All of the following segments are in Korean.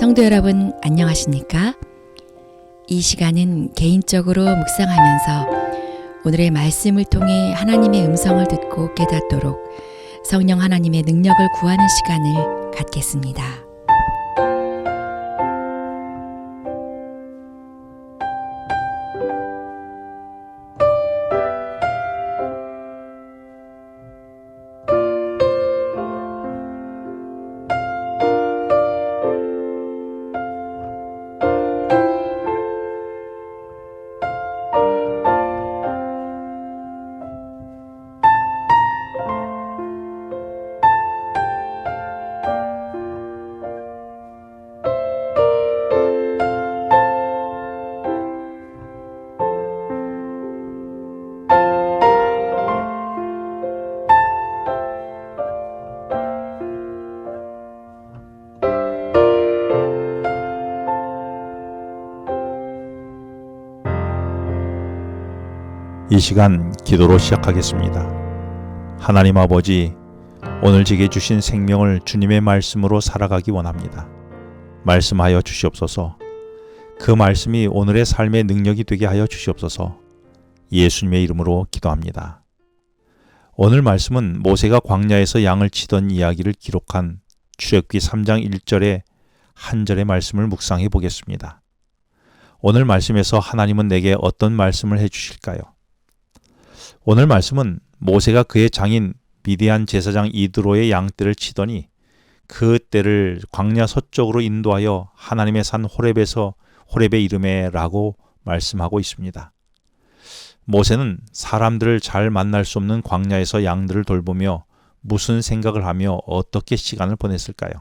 성도 여러분 안녕하십니까? 이 시간은 개인적으로 묵상하면서 오늘의 말씀을 통해 하나님의 음성을 듣고 깨닫도록 성령 하나님의 능력을 구하는 시간을 갖겠습니다. 이 시간 기도로 시작하겠습니다. 하나님 아버지, 오늘 제게 주신 생명을 주님의 말씀으로 살아가기 원합니다. 말씀하여 주시옵소서. 그 말씀이 오늘의 삶의 능력이 되게 하여 주시옵소서. 예수님의 이름으로 기도합니다. 오늘 말씀은 모세가 광야에서 양을 치던 이야기를 기록한 출애굽기 3장 1절의 한 절의 말씀을 묵상해 보겠습니다. 오늘 말씀에서 하나님은 내게 어떤 말씀을 해 주실까요? 오늘 말씀은 모세가 그의 장인 미디안 제사장 이드로의 양떼를 치더니 그 떼를 광야 서쪽으로 인도하여 하나님의 산 호렙의 이름에 라고 말씀하고 있습니다. 모세는 사람들을 잘 만날 수 없는 광야에서 양들을 돌보며 무슨 생각을 하며 어떻게 시간을 보냈을까요?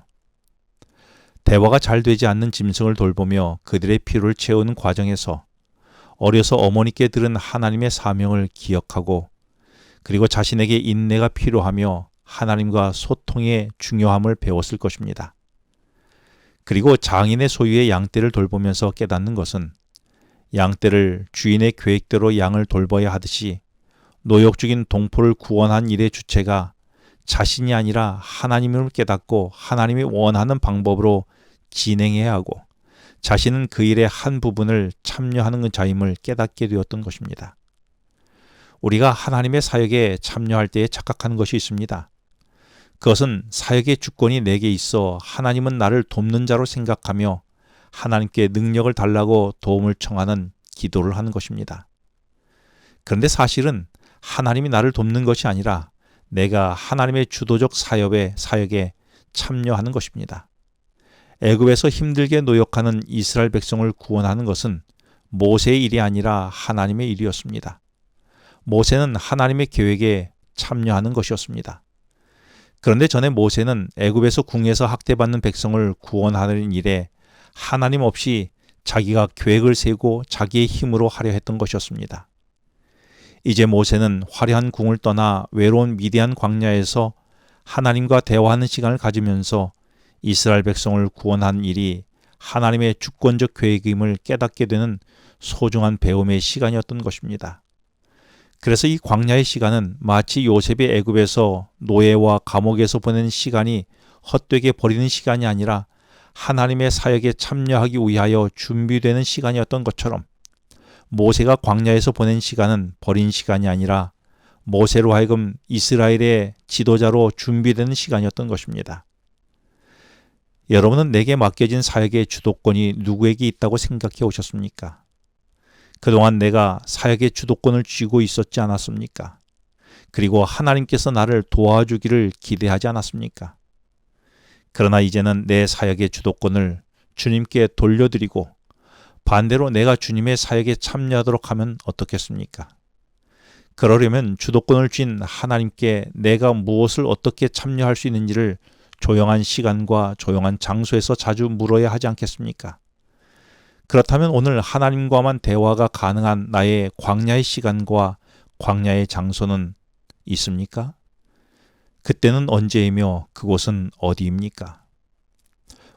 대화가 잘 되지 않는 짐승을 돌보며 그들의 필요를 채우는 과정에서 어려서 어머니께 들은 하나님의 사명을 기억하고 그리고 자신에게 인내가 필요하며 하나님과 소통의 중요함을 배웠을 것입니다. 그리고 장인의 소유의 양떼를 돌보면서 깨닫는 것은 양떼를 주인의 계획대로 양을 돌봐야 하듯이 노역 중인 동포를 구원한 일의 주체가 자신이 아니라 하나님을 깨닫고 하나님이 원하는 방법으로 진행해야 하고 자신은 그 일의 한 부분을 참여하는 자임을 깨닫게 되었던 것입니다. 우리가 하나님의 사역에 참여할 때에 착각하는 것이 있습니다. 그것은 사역의 주권이 내게 있어 하나님은 나를 돕는 자로 생각하며 하나님께 능력을 달라고 도움을 청하는 기도를 하는 것입니다. 그런데 사실은 하나님이 나를 돕는 것이 아니라 내가 하나님의 주도적 사역에 참여하는 것입니다. 애굽에서 힘들게 노역하는 이스라엘 백성을 구원하는 것은 모세의 일이 아니라 하나님의 일이었습니다. 모세는 하나님의 계획에 참여하는 것이었습니다. 그런데 전에 모세는 애굽에서 궁에서 학대받는 백성을 구원하는 일에 하나님 없이 자기가 계획을 세우고 자기의 힘으로 하려 했던 것이었습니다. 이제 모세는 화려한 궁을 떠나 외로운 미디안 광야에서 하나님과 대화하는 시간을 가지면서 이스라엘 백성을 구원한 일이 하나님의 주권적 계획임을 깨닫게 되는 소중한 배움의 시간이었던 것입니다. 그래서 이 광야의 시간은 마치 요셉이 애굽에서 노예와 감옥에서 보낸 시간이 헛되게 버리는 시간이 아니라 하나님의 사역에 참여하기 위하여 준비되는 시간이었던 것처럼 모세가 광야에서 보낸 시간은 버린 시간이 아니라 모세로 하여금 이스라엘의 지도자로 준비되는 시간이었던 것입니다. 여러분은 내게 맡겨진 사역의 주도권이 누구에게 있다고 생각해 오셨습니까? 그동안 내가 사역의 주도권을 쥐고 있었지 않았습니까? 그리고 하나님께서 나를 도와주기를 기대하지 않았습니까? 그러나 이제는 내 사역의 주도권을 주님께 돌려드리고 반대로 내가 주님의 사역에 참여하도록 하면 어떻겠습니까? 그러려면 주도권을 쥔 하나님께 내가 무엇을 어떻게 참여할 수 있는지를 조용한 시간과 조용한 장소에서 자주 물어야 하지 않겠습니까? 그렇다면 오늘 하나님과만 대화가 가능한 나의 광야의 시간과 광야의 장소는 있습니까? 그때는 언제이며 그곳은 어디입니까?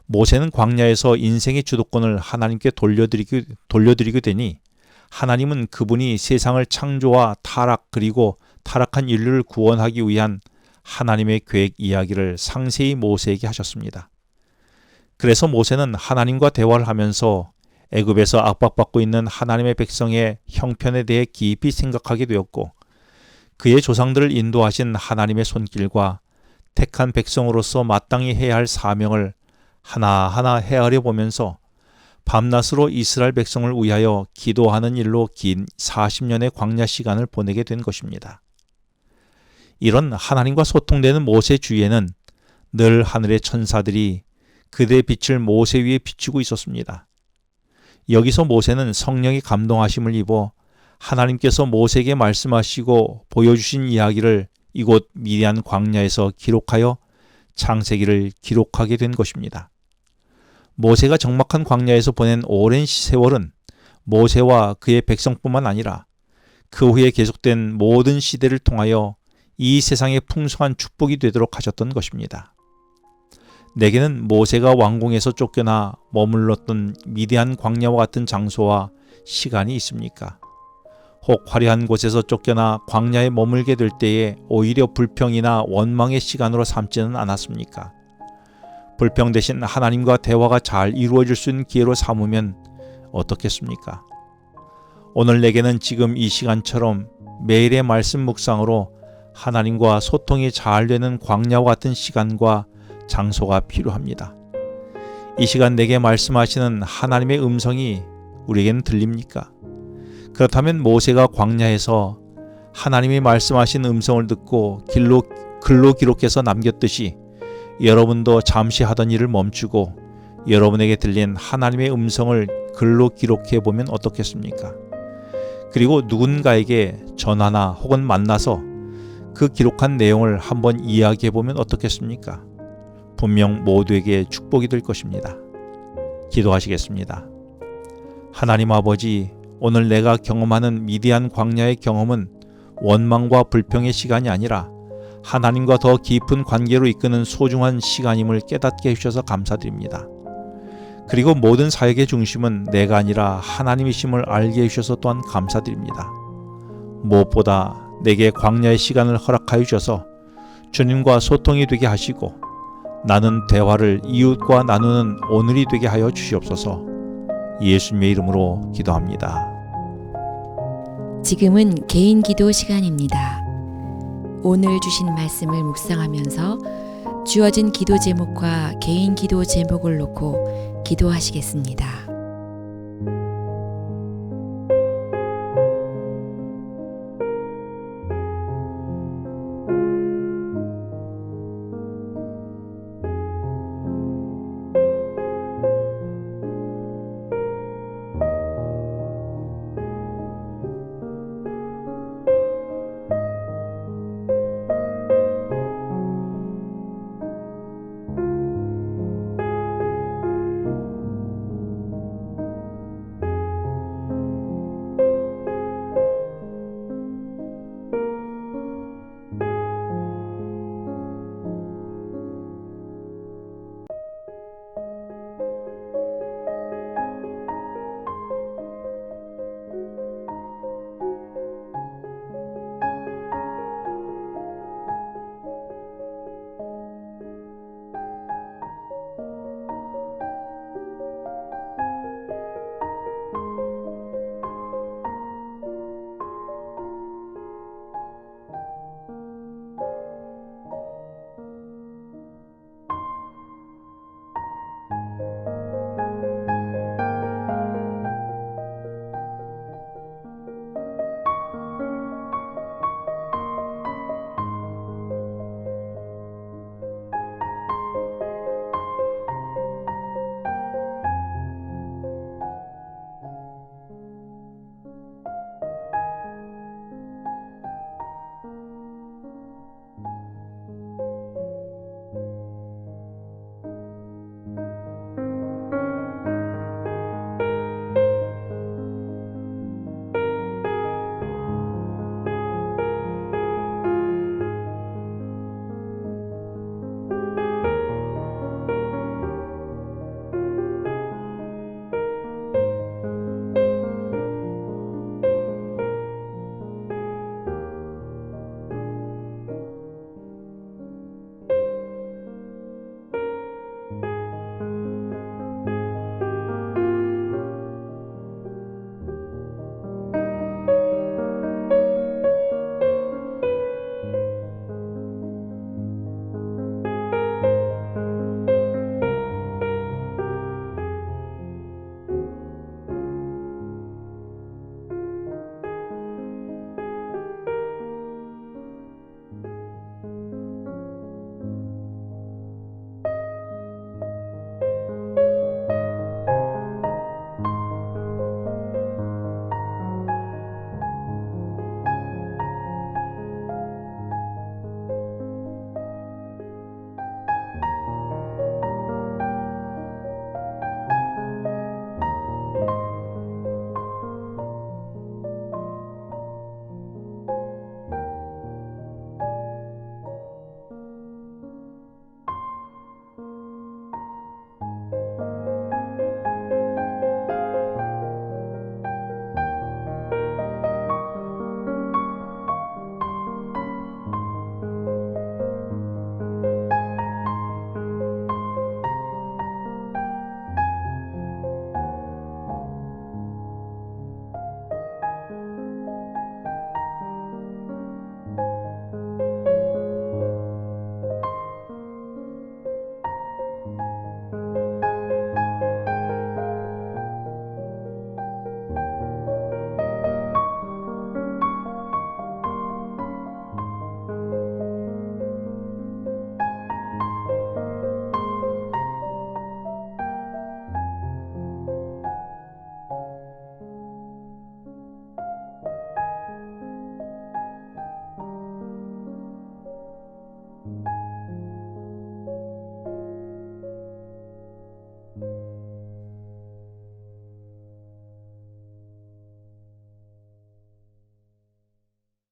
모세는 광야에서 인생의 주도권을 하나님께 돌려드리게 되니 하나님은 그분이 세상을 창조와 타락 그리고 타락한 인류를 구원하기 위한 하나님의 계획 이야기를 상세히 모세에게 하셨습니다. 그래서 모세는 하나님과 대화를 하면서 애굽에서 압박받고 있는 하나님의 백성의 형편에 대해 깊이 생각하게 되었고, 그의 조상들을 인도하신 하나님의 손길과 택한 백성으로서 마땅히 해야 할 사명을 하나하나 헤아려 보면서 밤낮으로 이스라엘 백성을 위하여 기도하는 일로 긴 40년의 광야 시간을 보내게 된 것입니다. 이런 하나님과 소통되는 모세 주위에는 늘 하늘의 천사들이 그대의 빛을 모세 위에 비추고 있었습니다. 여기서 모세는 성령이 감동하심을 입어 하나님께서 모세에게 말씀하시고 보여주신 이야기를 이곳 미디안 광야에서 기록하여 창세기를 기록하게 된 것입니다. 모세가 적막한 광야에서 보낸 오랜 세월은 모세와 그의 백성뿐만 아니라 그 후에 계속된 모든 시대를 통하여 이 세상의 풍성한 축복이 되도록 하셨던 것입니다. 내게는 모세가 왕궁에서 쫓겨나 머물렀던 미디안 광야와 같은 장소와 시간이 있습니까? 혹 화려한 곳에서 쫓겨나 광야에 머물게 될 때에 오히려 불평이나 원망의 시간으로 삼지는 않았습니까? 불평 대신 하나님과 대화가 잘 이루어질 수 있는 기회로 삼으면 어떻겠습니까? 오늘 내게는 지금 이 시간처럼 매일의 말씀 묵상으로 하나님과 소통이 잘 되는 광야와 같은 시간과 장소가 필요합니다. 이 시간 내게 말씀하시는 하나님의 음성이 우리에게는 들립니까? 그렇다면 모세가 광야에서 하나님이 말씀하신 음성을 듣고 글로 기록해서 남겼듯이 여러분도 잠시 하던 일을 멈추고 여러분에게 들린 하나님의 음성을 글로 기록해 보면 어떻겠습니까? 그리고 누군가에게 전화나 혹은 만나서 그 기록한 내용을 한번 이야기해 보면 어떻겠습니까? 분명 모두에게 축복이 될 것입니다. 기도하시겠습니다. 하나님 아버지, 오늘 내가 경험하는 미디안 광야의 경험은 원망과 불평의 시간이 아니라 하나님과 더 깊은 관계로 이끄는 소중한 시간임을 깨닫게 해주셔서 감사드립니다. 그리고 모든 사역의 중심은 내가 아니라 하나님이심을 알게 해주셔서 또한 감사드립니다. 무엇보다 내게 광야의 시간을 허락하여 주셔서 주님과 소통이 되게 하시고 나는 대화를 이웃과 나누는 오늘이 되게 하여 주시옵소서. 예수님의 이름으로 기도합니다. 지금은 개인 기도 시간입니다. 오늘 주신 말씀을 묵상하면서 주어진 기도 제목과 개인 기도 제목을 놓고 기도하시겠습니다.